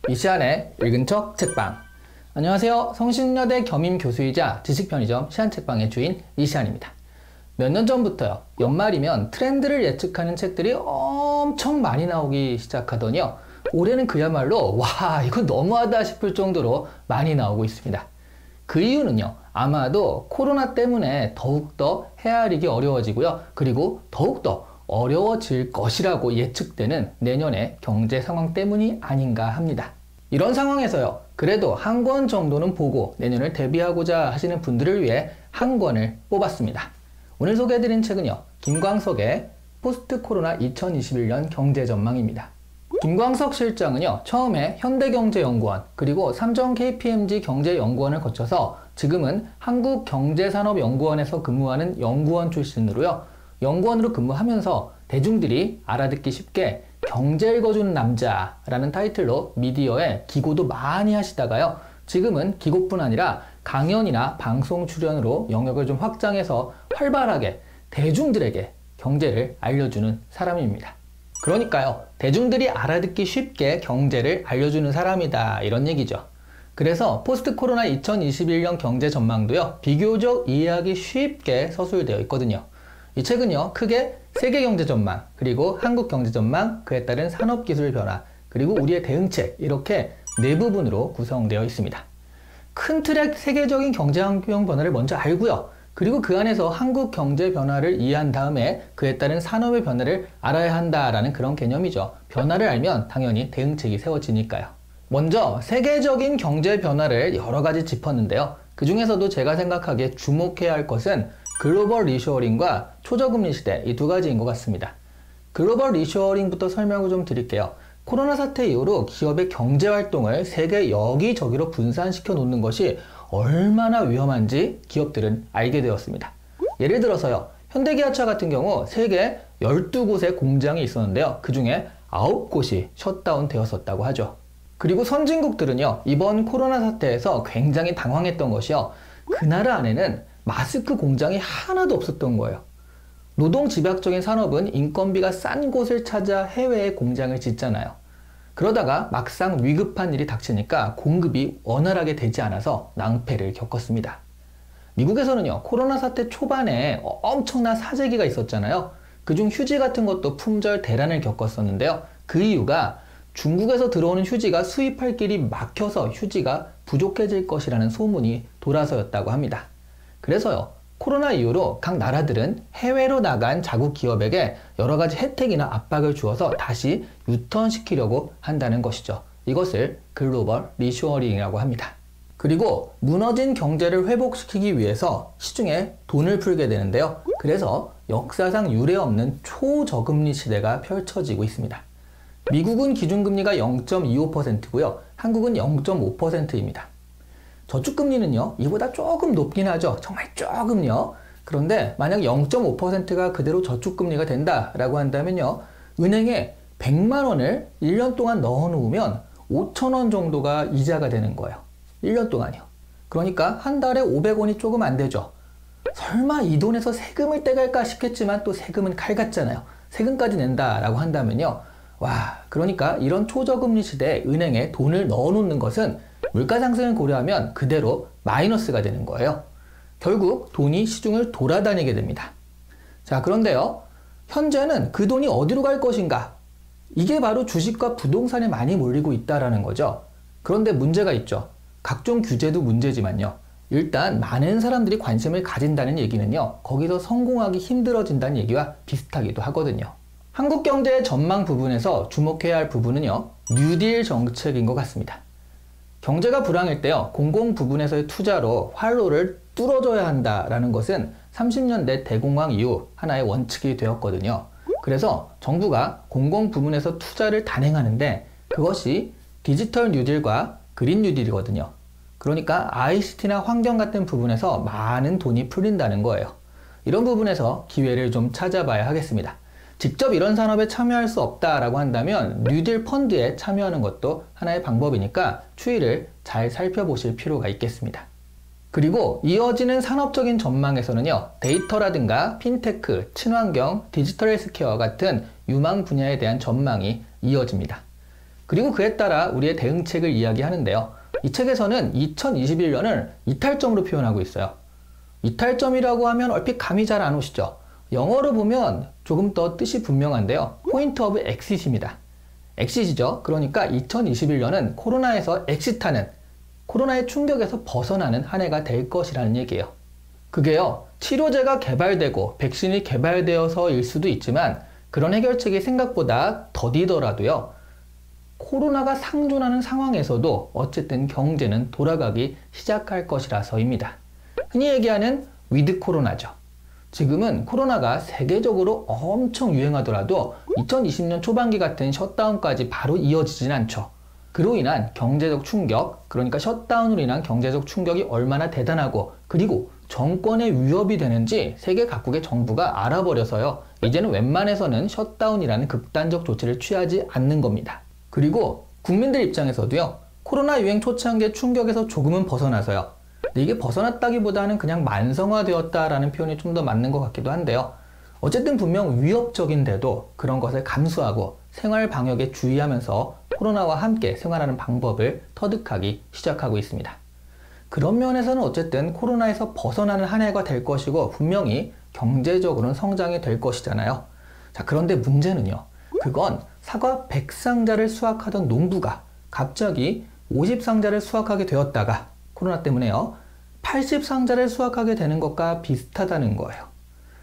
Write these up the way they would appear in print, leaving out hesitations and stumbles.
이시안의 읽은 척 책방. 안녕하세요. 성신여대 겸임 교수이자 지식편의점 시안책방의 주인 이시안입니다. 몇 년 전부터요, 연말이면 트렌드를 예측하는 책들이 엄청 많이 나오기 시작하더니요, 올해는 그야말로 와, 이거 너무하다 싶을 정도로 많이 나오고 있습니다. 그 이유는요, 아마도 코로나 때문에 더욱더 헤아리기 어려워지고요, 그리고 더욱더 어려워질 것이라고 예측되는 내년의 경제 상황 때문이 아닌가 합니다. 이런 상황에서요, 그래도 한 권 정도는 보고 내년을 대비하고자 하시는 분들을 위해 한 권을 뽑았습니다. 오늘 소개해드린 책은요, 김광석의 포스트 코로나 2021년 경제전망입니다. 김광석 실장은요, 처음에 현대경제연구원 그리고 삼성 KPMG 경제연구원을 거쳐서 지금은 한국경제산업연구원에서 근무하는 연구원 출신으로요, 연구원으로 근무하면서 대중들이 알아듣기 쉽게 경제 읽어주는 남자라는 타이틀로 미디어에 기고도 많이 하시다가요, 지금은 기고뿐 아니라 강연이나 방송 출연으로 영역을 좀 확장해서 활발하게 대중들에게 경제를 알려주는 사람입니다. 그러니까요, 대중들이 알아듣기 쉽게 경제를 알려주는 사람이다, 이런 얘기죠. 그래서 포스트 코로나 2021년 경제 전망도요, 비교적 이해하기 쉽게 서술되어 있거든요. 이 책은요, 크게 세계 경제 전망, 그리고 한국 경제 전망, 그에 따른 산업 기술 변화, 그리고 우리의 대응책, 이렇게 네 부분으로 구성되어 있습니다. 큰 틀의 세계적인 경제 환경 변화를 먼저 알고요, 그리고 그 안에서 한국 경제 변화를 이해한 다음에 그에 따른 산업의 변화를 알아야 한다라는 그런 개념이죠. 변화를 알면 당연히 대응책이 세워지니까요. 먼저 세계적인 경제 변화를 여러 가지 짚었는데요, 그 중에서도 제가 생각하기에 주목해야 할 것은 글로벌 리쇼어링과 초저금리 시대, 이 두 가지인 것 같습니다. 글로벌 리쇼어링부터 설명을 좀 드릴게요. 코로나 사태 이후로 기업의 경제 활동을 세계 여기저기로 분산시켜 놓는 것이 얼마나 위험한지 기업들은 알게 되었습니다. 예를 들어서요, 현대기아차 같은 경우 세계 12곳에 공장이 있었는데요, 그 중에 9곳이 셧다운 되었었다고 하죠. 그리고 선진국들은요, 이번 코로나 사태에서 굉장히 당황했던 것이요, 그 나라 안에는 마스크 공장이 하나도 없었던 거예요. 노동 집약적인 산업은 인건비가 싼 곳을 찾아 해외에 공장을 짓잖아요. 그러다가 막상 위급한 일이 닥치니까 공급이 원활하게 되지 않아서 낭패를 겪었습니다. 미국에서는요, 코로나 사태 초반에 엄청난 사재기가 있었잖아요. 그중 휴지 같은 것도 품절 대란을 겪었었는데요. 그 이유가 중국에서 들어오는 휴지가 수입할 길이 막혀서 휴지가 부족해질 것이라는 소문이 돌아서였다고 합니다. 그래서요, 코로나 이후로 각 나라들은 해외로 나간 자국 기업에게 여러 가지 혜택이나 압박을 주어서 다시 유턴시키려고 한다는 것이죠. 이것을 글로벌 리쇼어링이라고 합니다. 그리고 무너진 경제를 회복시키기 위해서 시중에 돈을 풀게 되는데요, 그래서 역사상 유례없는 초저금리 시대가 펼쳐지고 있습니다. 미국은 기준금리가 0.25%고요, 한국은 0.5%입니다. 저축금리는요, 이보다 조금 높긴 하죠. 정말 조금요. 그런데 만약 0.5%가 그대로 저축금리가 된다라고 한다면요, 은행에 100만 원을 1년 동안 넣어 놓으면 5천 원 정도가 이자가 되는 거예요. 1년 동안이요. 그러니까 한 달에 500원이 조금 안 되죠. 설마 이 돈에서 세금을 떼갈까 싶겠지만 또 세금은 칼 같잖아요. 세금까지 낸다라고 한다면요, 와, 그러니까 이런 초저금리 시대에 은행에 돈을 넣어 놓는 것은 물가 상승을 고려하면 그대로 마이너스가 되는 거예요. 결국 돈이 시중을 돌아다니게 됩니다. 자, 그런데요, 현재는 그 돈이 어디로 갈 것인가? 이게 바로 주식과 부동산에 많이 몰리고 있다라는 거죠. 그런데 문제가 있죠. 각종 규제도 문제지만요, 일단 많은 사람들이 관심을 가진다는 얘기는요, 거기서 성공하기 힘들어진다는 얘기와 비슷하기도 하거든요. 한국 경제의 전망 부분에서 주목해야 할 부분은요, 뉴딜 정책인 것 같습니다. 경제가 불황일 때요, 공공 부분에서의 투자로 활로를 뚫어줘야 한다라는 것은 30년대 대공황 이후 하나의 원칙이 되었거든요. 그래서 정부가 공공 부문에서 투자를 단행하는데 그것이 디지털 뉴딜과 그린 뉴딜이거든요. 그러니까 ICT나 환경 같은 부분에서 많은 돈이 풀린다는 거예요. 이런 부분에서 기회를 좀 찾아봐야 하겠습니다. 직접 이런 산업에 참여할 수 없다라고 한다면 뉴딜 펀드에 참여하는 것도 하나의 방법이니까 추이를 잘 살펴보실 필요가 있겠습니다. 그리고 이어지는 산업적인 전망에서는요, 데이터라든가 핀테크, 친환경, 디지털 헬스케어 같은 유망 분야에 대한 전망이 이어집니다. 그리고 그에 따라 우리의 대응책을 이야기하는데요. 이 책에서는 2021년을 이탈점으로 표현하고 있어요. 이탈점이라고 하면 얼핏 감이 잘 안 오시죠? 영어로 보면 조금 더 뜻이 분명한데요. 포인트 오브 엑싯입니다. 엑싯이죠. 그러니까 2021년은 코로나에서 엑싯하는, 코로나의 충격에서 벗어나는 한 해가 될 것이라는 얘기예요. 그게요, 치료제가 개발되고 백신이 개발되어서일 수도 있지만 그런 해결책이 생각보다 더디더라도요, 코로나가 상존하는 상황에서도 어쨌든 경제는 돌아가기 시작할 것이라서입니다. 흔히 얘기하는 위드 코로나죠. 지금은 코로나가 세계적으로 엄청 유행하더라도 2020년 초반기 같은 셧다운까지 바로 이어지진 않죠. 그로 인한 경제적 충격, 그러니까 셧다운으로 인한 경제적 충격이 얼마나 대단하고 그리고 정권에 위협이 되는지 세계 각국의 정부가 알아버려서요, 이제는 웬만해서는 셧다운이라는 극단적 조치를 취하지 않는 겁니다. 그리고 국민들 입장에서도요, 코로나 유행 초창기의 충격에서 조금은 벗어나서요, 근데 이게 벗어났다기보다는 그냥 만성화되었다라는 표현이 좀 더 맞는 것 같기도 한데요. 어쨌든 분명 위협적인데도 그런 것을 감수하고 생활 방역에 주의하면서 코로나와 함께 생활하는 방법을 터득하기 시작하고 있습니다. 그런 면에서는 어쨌든 코로나에서 벗어나는 한 해가 될 것이고 분명히 경제적으로는 성장이 될 것이잖아요. 자, 그런데 문제는요, 그건 사과 100상자를 수확하던 농부가 갑자기 50상자를 수확하게 되었다가 코로나 때문에요, 80상자를 수확하게 되는 것과 비슷하다는 거예요.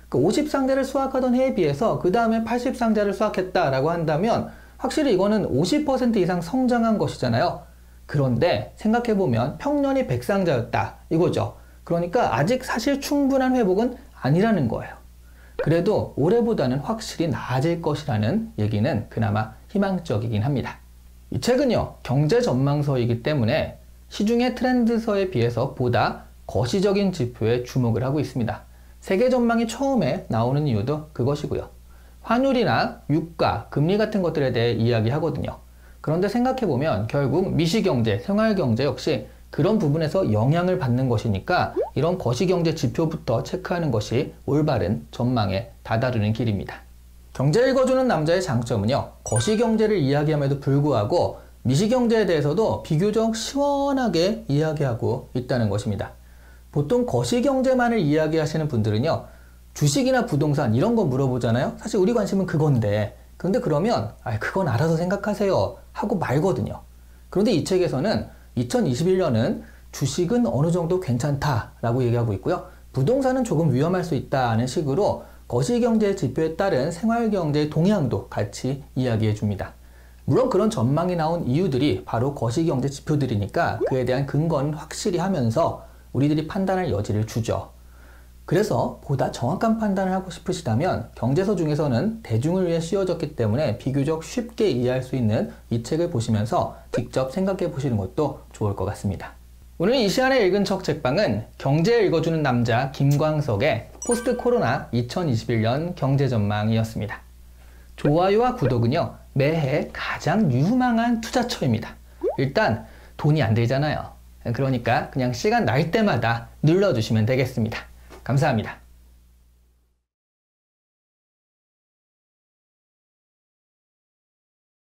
그 50상자를 수확하던 해에 비해서 그 다음에 80상자를 수확했다라고 한다면 확실히 이거는 50% 이상 성장한 것이잖아요. 그런데 생각해보면 평년이 100상자였다 이거죠. 그러니까 아직 사실 충분한 회복은 아니라는 거예요. 그래도 올해보다는 확실히 나아질 것이라는 얘기는 그나마 희망적이긴 합니다. 이 책은요, 경제 전망서이기 때문에 시중의 트렌드서에 비해서 보다 거시적인 지표에 주목을 하고 있습니다. 세계 전망이 처음에 나오는 이유도 그것이고요. 환율이나 유가, 금리 같은 것들에 대해 이야기하거든요. 그런데 생각해보면 결국 미시경제, 생활경제 역시 그런 부분에서 영향을 받는 것이니까 이런 거시경제 지표부터 체크하는 것이 올바른 전망에 다다르는 길입니다. 경제 읽어주는 남자의 장점은요, 거시경제를 이야기함에도 불구하고 미시경제에 대해서도 비교적 시원하게 이야기하고 있다는 것입니다. 보통 거시경제만을 이야기하시는 분들은요, 주식이나 부동산 이런 거 물어보잖아요. 사실 우리 관심은 그건데, 그런데 그러면 그건 알아서 생각하세요 하고 말거든요. 그런데 이 책에서는 2021년은 주식은 어느 정도 괜찮다라고 얘기하고 있고요, 부동산은 조금 위험할 수 있다는 식으로 거시경제 지표에 따른 생활경제의 동향도 같이 이야기해 줍니다. 물론 그런 전망이 나온 이유들이 바로 거시경제 지표들이니까 그에 대한 근거는 확실히 하면서 우리들이 판단할 여지를 주죠. 그래서 보다 정확한 판단을 하고 싶으시다면 경제서 중에서는 대중을 위해 씌워졌기 때문에 비교적 쉽게 이해할 수 있는 이 책을 보시면서 직접 생각해 보시는 것도 좋을 것 같습니다. 오늘 이 시간에 읽은 척 책방은 경제 읽어주는 남자 김광석의 포스트 코로나 2021년 경제전망이었습니다. 좋아요와 구독은요, 매해 가장 유망한 투자처입니다. 일단 돈이 안 들잖아요. 그러니까 그냥 시간 날 때마다 눌러주시면 되겠습니다. 감사합니다.